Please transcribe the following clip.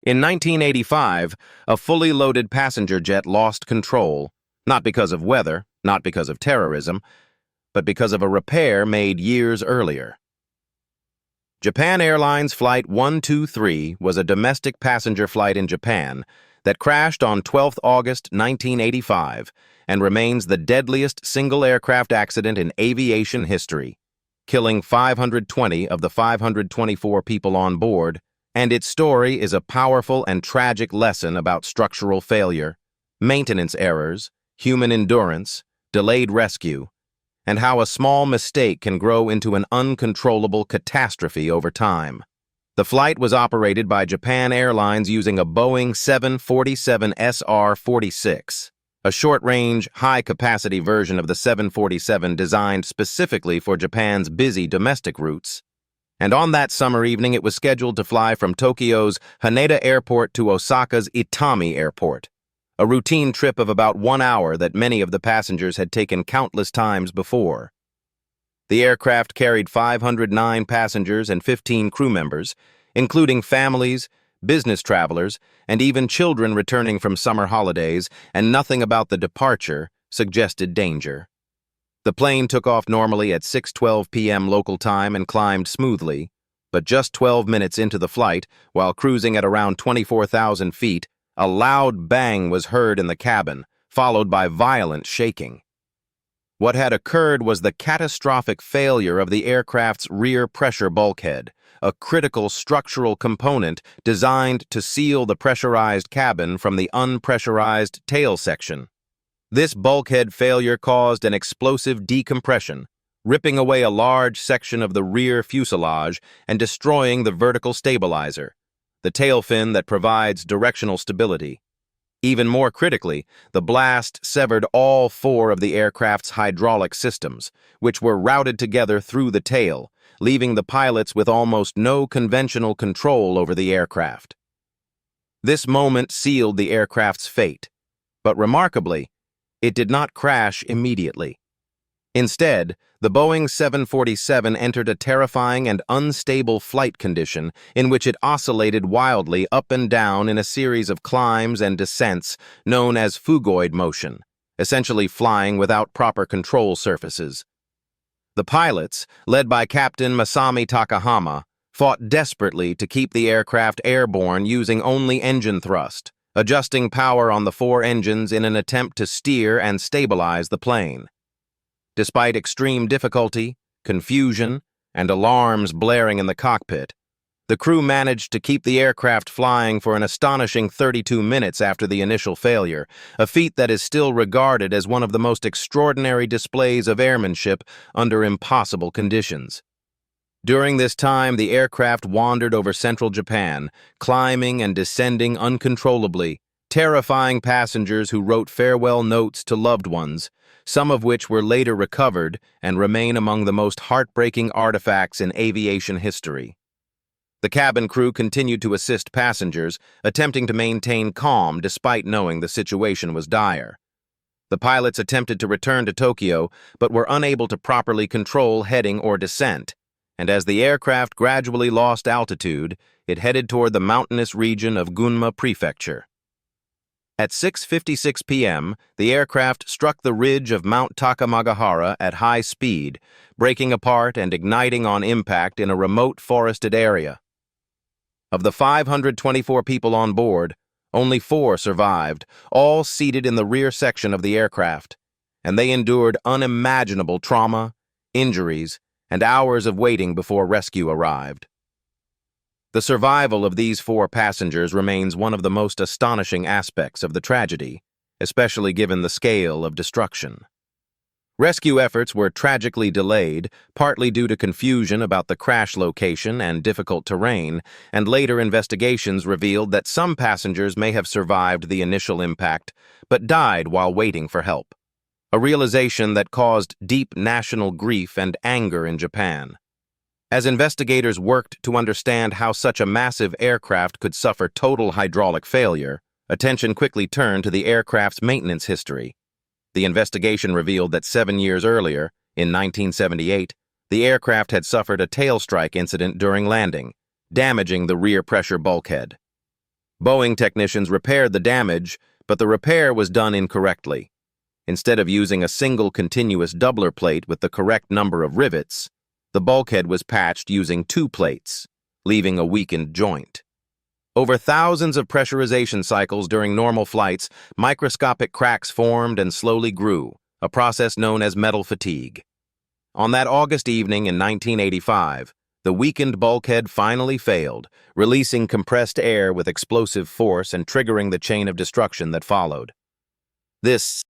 In 1985, a fully loaded passenger jet lost control, not because of weather, not because of terrorism, but because of a repair made years earlier. Japan Airlines Flight 123 was a domestic passenger flight in Japan that crashed on 12 August 1985 and remains the deadliest single aircraft accident in aviation history, killing 520 of the 524 people on board, and its story is a powerful and tragic lesson about structural failure, maintenance errors, human endurance, delayed rescue, and how a small mistake can grow into an uncontrollable catastrophe over time. The flight was operated by Japan Airlines using a Boeing 747 SR-46, a short-range, high-capacity version of the 747 designed specifically for Japan's busy domestic routes. And on that summer evening, it was scheduled to fly from Tokyo's Haneda Airport to Osaka's Itami Airport, a routine trip of about 1 hour that many of the passengers had taken countless times before. The aircraft carried 509 passengers and 15 crew members, including families, business travelers, and even children returning from summer holidays, and nothing about the departure suggested danger. The plane took off normally at 6:12 p.m. local time and climbed smoothly, but just 12 minutes into the flight, while cruising at around 24,000 feet, a loud bang was heard in the cabin, followed by violent shaking. What had occurred was the catastrophic failure of the aircraft's rear pressure bulkhead, a critical structural component designed to seal the pressurized cabin from the unpressurized tail section. This bulkhead failure caused an explosive decompression, ripping away a large section of the rear fuselage and destroying the vertical stabilizer, the tail fin that provides directional stability. Even more critically, the blast severed all 4 of the aircraft's hydraulic systems, which were routed together through the tail, leaving the pilots with almost no conventional control over the aircraft. This moment sealed the aircraft's fate, but remarkably, it did not crash immediately. Instead, the Boeing 747 entered a terrifying and unstable flight condition in which it oscillated wildly up and down in a series of climbs and descents known as phugoid motion, essentially flying without proper control surfaces. The pilots, led by Captain Masami Takahama, fought desperately to keep the aircraft airborne using only engine thrust, adjusting power on the 4 engines in an attempt to steer and stabilize the plane. Despite extreme difficulty, confusion, and alarms blaring in the cockpit, the crew managed to keep the aircraft flying for an astonishing 32 minutes after the initial failure, a feat that is still regarded as one of the most extraordinary displays of airmanship under impossible conditions. During this time, the aircraft wandered over central Japan, climbing and descending uncontrollably, terrifying passengers who wrote farewell notes to loved ones, some of which were later recovered and remain among the most heartbreaking artifacts in aviation history. The cabin crew continued to assist passengers, attempting to maintain calm despite knowing the situation was dire. The pilots attempted to return to Tokyo, but were unable to properly control heading or descent, and as the aircraft gradually lost altitude, it headed toward the mountainous region of Gunma Prefecture. At 6:56 p.m., the aircraft struck the ridge of Mount Takamagahara at high speed, breaking apart and igniting on impact in a remote forested area. Of the 524 people on board, only 4 survived, all seated in the rear section of the aircraft, and they endured unimaginable trauma, injuries, and hours of waiting before rescue arrived. The survival of these 4 passengers remains one of the most astonishing aspects of the tragedy, especially given the scale of destruction. Rescue efforts were tragically delayed, partly due to confusion about the crash location and difficult terrain, and later investigations revealed that some passengers may have survived the initial impact, but died while waiting for help. A realization that caused deep national grief and anger in Japan. As investigators worked to understand how such a massive aircraft could suffer total hydraulic failure, attention quickly turned to the aircraft's maintenance history. The investigation revealed that 7 years earlier, in 1978, the aircraft had suffered a tail strike incident during landing, damaging the rear pressure bulkhead. Boeing technicians repaired the damage, but the repair was done incorrectly. Instead of using a single continuous doubler plate with the correct number of rivets, the bulkhead was patched using 2 plates, leaving a weakened joint. Over thousands of pressurization cycles during normal flights, microscopic cracks formed and slowly grew, a process known as metal fatigue. On that August evening in 1985, the weakened bulkhead finally failed, releasing compressed air with explosive force and triggering the chain of destruction that followed. This